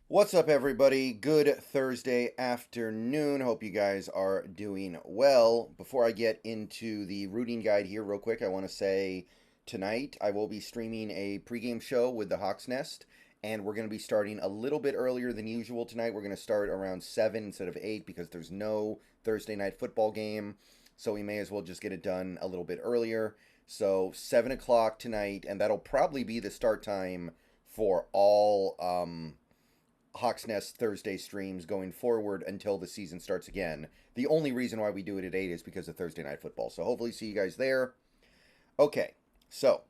What's up, everybody? Good Thursday afternoon. Hope you guys are doing well. Before I get into the rooting guide here, real quick, I want to say tonight I will be streaming a pregame show with the Hawks Nest, and we're going to be starting a little bit earlier than usual tonight. We're going to start around 7 instead of 8 because there's no Thursday night football game, so we may as well just get it done a little bit earlier. So, 7 o'clock tonight, and that'll probably be the start time for all Hawks Nest Thursday streams going forward until the season starts again. The only reason why we do it at 8 is because of Thursday Night Football. So hopefully see you guys there. Okay, so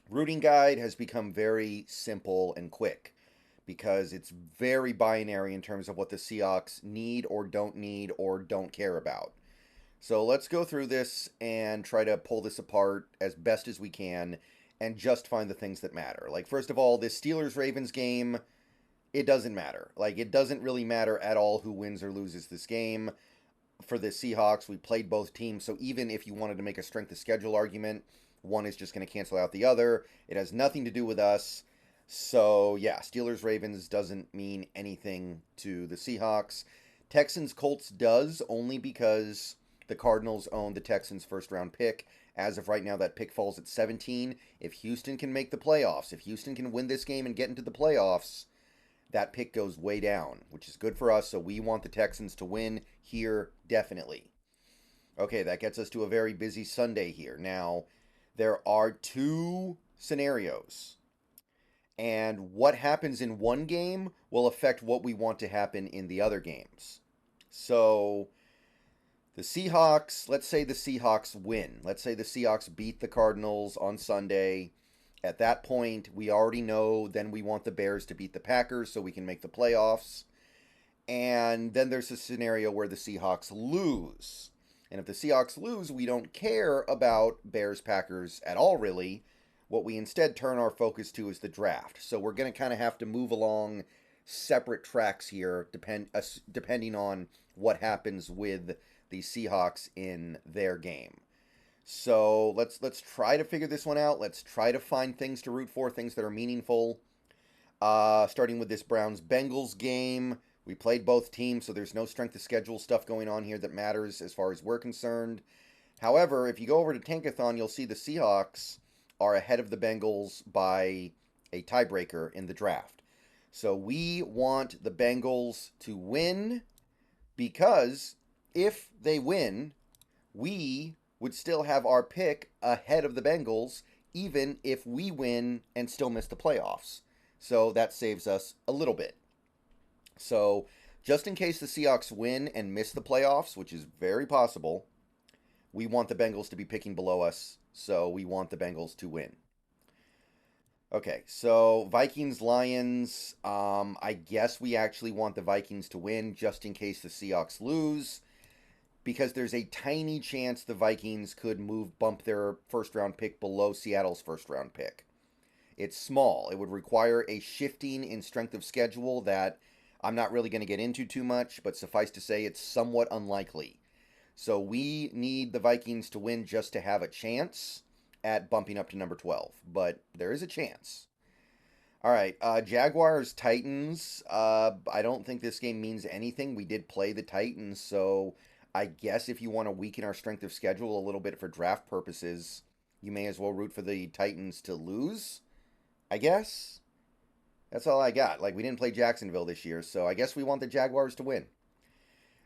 rooting guide has become very simple and quick because it's very binary in terms of what the Seahawks need or don't care about. So let's go through this and try to pull this apart as best as we can and just find the things that matter. Like, first of all, this Steelers Ravens game, it doesn't matter. Like, it doesn't really matter at all who wins or loses this game. For the Seahawks, we played both teams, so even if you wanted to make a strength of schedule argument, one is just going to cancel out the other. It has nothing to do with us. So, yeah, Steelers Ravens doesn't mean anything to the Seahawks. Texans Colts does, only because the Cardinals own the Texans' first round pick. As of right now, that pick falls at 17. If Houston can make the playoffs, if Houston can win this game and get into the playoffs, that pick goes way down, which is good for us. So we want the Texans to win here, definitely. Okay, that gets us to a very busy Sunday here. Now, there are two scenarios, and what happens in one game will affect what we want to happen in the other games. So, the Seahawks, let's say the Seahawks win. Let's say the Seahawks beat the Cardinals on Sunday. At that point, we already know then we want the Bears to beat the Packers so we can make the playoffs. And then there's a scenario where the Seahawks lose. And if the Seahawks lose, we don't care about Bears Packers at all, really. What we instead turn our focus to is the draft. So we're going to kind of have to move along separate tracks here, depending on what happens with the Seahawks in their game. So let's try to figure this one out. Let's try to find things to root for, things that are meaningful. Starting with this Browns Bengals game, we played both teams, so there's no strength of schedule stuff going on here that matters as far as we're concerned. However, if you go over to Tankathon, you'll see the Seahawks are ahead of the Bengals by a tiebreaker in the draft. So we want the Bengals to win because if they win, we would still have our pick ahead of the Bengals, even if we win and still miss the playoffs. So that saves us a little bit. So, just in case the Seahawks win and miss the playoffs, which is very possible, we want the Bengals to be picking below us. So, we want the Bengals to win. Okay, so Vikings Lions. I guess we actually want the Vikings to win just in case the Seahawks lose, because there's a tiny chance the Vikings could bump their first round pick below Seattle's first round pick. It's small. It would require a shifting in strength of schedule that I'm not really going to get into too much, but suffice to say it's somewhat unlikely. So we need the Vikings to win just to have a chance at bumping up to number 12, but there is a chance. All right, Jaguars Titans. I don't think this game means anything. We did play the Titans, so I guess if you want to weaken our strength of schedule a little bit for draft purposes, you may as well root for the Titans to lose, I guess. That's all I got. Like, we didn't play Jacksonville this year, so I guess we want the Jaguars to win.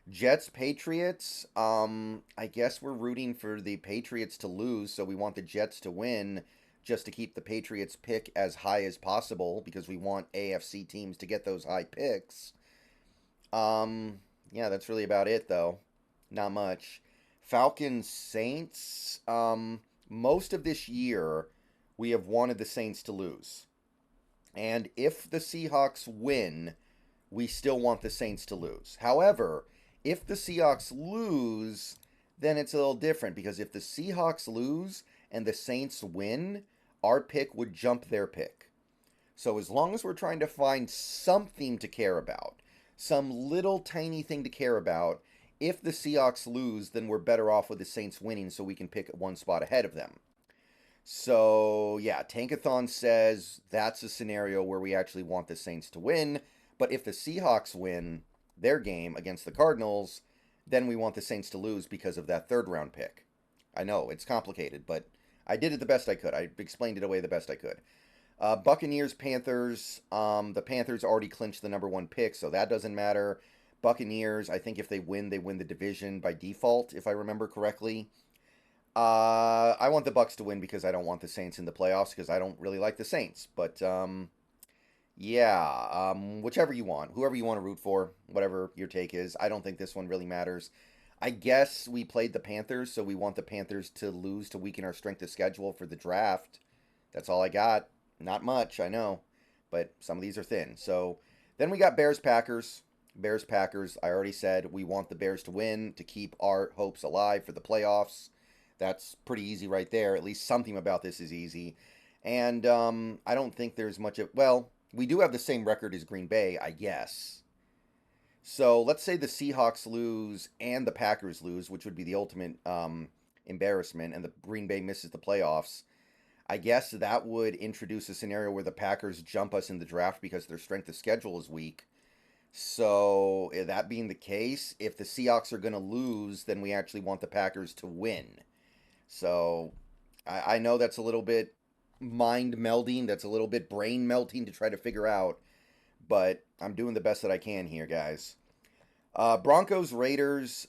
Jets Patriots. I guess we're rooting for the Patriots to lose, so we want the Jets to win just to keep the Patriots pick as high as possible because we want AFC teams to get those high picks. Yeah, that's really about it though. Not much. Falcons Saints. Most of this year we have wanted the Saints to lose. And if the Seahawks win, we still want the Saints to lose. However, if the Seahawks lose, then it's a little different because if the Seahawks lose and the Saints win, our pick would jump their pick. So as long as we're trying to find something to care about, some little tiny thing to care about, if the Seahawks lose, then we're better off with the Saints winning so we can pick one spot ahead of them. So, yeah, Tankathon says that's a scenario where we actually want the Saints to win, But if the Seahawks win their game against the Cardinals, then we want the Saints to lose because of that third round pick. I know it's complicated, but I did it the best I could. I explained it away the best I could. Buccaneers, Panthers. The Panthers already clinched the number one pick, so that doesn't matter. Buccaneers, I think if they win the division by default, if I remember correctly. I want the Bucks to win because I don't want the Saints in the playoffs because I don't really like the Saints. But yeah, whichever you want, whoever you want to root for, whatever your take is. I don't think this one really matters. I guess we played the Panthers, so we want the Panthers to lose to weaken our strength of schedule for the draft. That's all I got. Not much, I know, but some of these are thin. So then we got Bears, Packers. Bears, Packers. I already said we want the Bears to win to keep our hopes alive for the playoffs. That's pretty easy right there. At least something about this is easy. And I don't think there's much of... Well, we do have the same record as Green Bay, I guess. So let's say the Seahawks lose and the Packers lose, which would be the ultimate embarrassment, and the Green Bay misses the playoffs. I guess that would introduce a scenario where the Packers jump us in the draft because their strength of schedule is weak. So, that being the case, if the Seahawks are going to lose, then we actually want the Packers to win. So, I know that's a little bit mind melding, that's a little bit brain melting to try to figure out, but I'm doing the best that I can here, guys. Broncos, Raiders.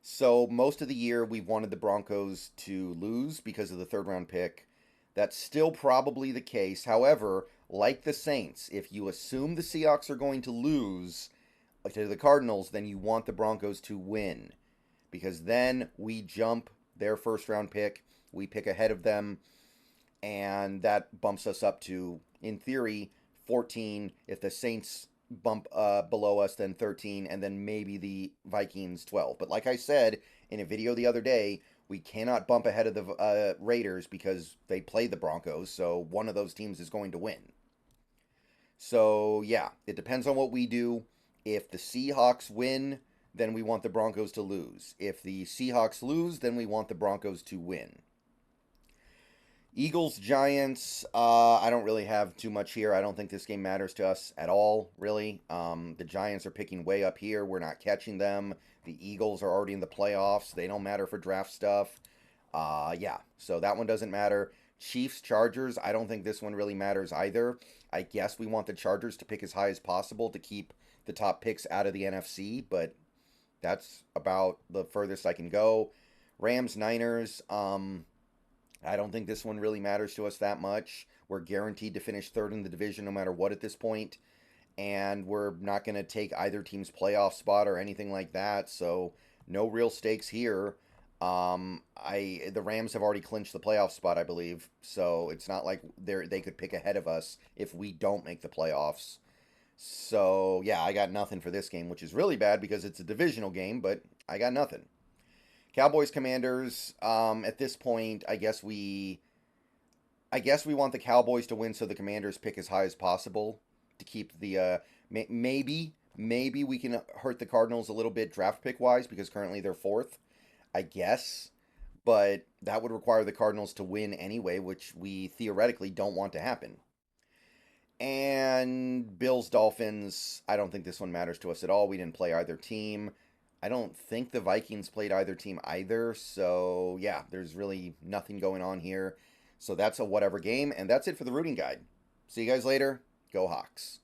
So most of the year we've wanted the Broncos to lose because of the third round pick. That's still probably the case. However, like the Saints, if you assume the Seahawks are going to lose to the Cardinals, then you want the Broncos to win. Because then we jump their first round pick, we pick ahead of them, and that bumps us up to, in theory, 14. If the Saints bump below us, then 13, and then maybe the Vikings 12. But like I said in a video the other day, we cannot bump ahead of the Raiders because they play the Broncos, so one of those teams is going to win. So yeah, it depends on what we do. If the Seahawks win, then we want the Broncos to lose. If the Seahawks lose, then we want the Broncos to win. Eagles, Giants, I don't really have too much here. I don't think this game matters to us at all, really. The Giants are picking way up here. We're not catching them. The Eagles are already in the playoffs. They don't matter for draft stuff. Yeah, so that one doesn't matter. Chiefs, Chargers, I don't think this one really matters either. I guess we want the Chargers to pick as high as possible to keep the top picks out of the NFC, but that's about the furthest I can go. Rams, Niners, I don't think this one really matters to us that much. We're guaranteed to finish third in the division no matter what at this point. And we're not going to take either team's playoff spot or anything like that. So no real stakes here. The Rams have already clinched the playoff spot, I believe. So it's not like they could pick ahead of us if we don't make the playoffs. So yeah, I got nothing for this game, which is really bad because it's a divisional game, but I got nothing. Cowboys, Commanders. At this point, I guess we want the Cowboys to win, so the Commanders pick as high as possible to keep the. Maybe we can hurt the Cardinals a little bit draft pick wise because currently they're fourth. I guess, but that would require the Cardinals to win anyway, which we theoretically don't want to happen. And Bills, Dolphins. I don't think this one matters to us at all. We didn't play either team. I don't think the Vikings played either team either. So, yeah, there's really nothing going on here. So that's a whatever game. And that's it for the rooting guide. See you guys later. Go Hawks.